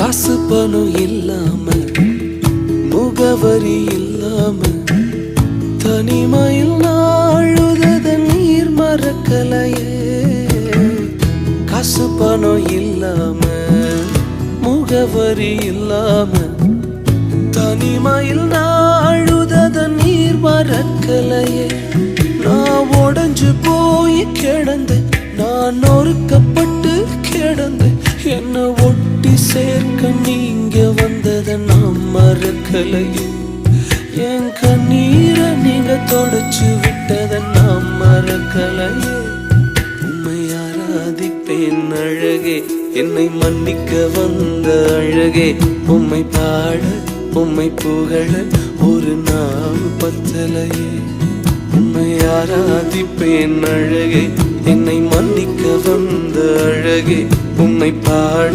காசு பணம் இல்லாம முகவரி இல்லாம தனிமையில் நாழுத நீர் மறக்கலையே. காசு பணம் இல்லாம முகவரி இல்லாம தனிமையில் நாழுத நீர் மறக்கலையே. நான் உடைஞ்சு போய் கிடந்தேன், நான் நொறுக்கப்பட்டு கிடந்தேன். என்ன ஒட்டி சேர்க்க நீங்க வந்தத நான் மறக்கலையே. என் கண்ணீரை நீங்க தொடச்சு விட்டத நான் மறக்கலையே. உம்மை ஆராதிப்பேன் அழகே, என்னை மன்னிக்க வந்த அழகே. உம்மை பாட உம்மை புகழ ஒரு நாள் பத்தலையே. உம்மை ஆராதிப்பேன் அழகே, என்னை மன்னிக்க வந்த அழகே. உம்மை பாட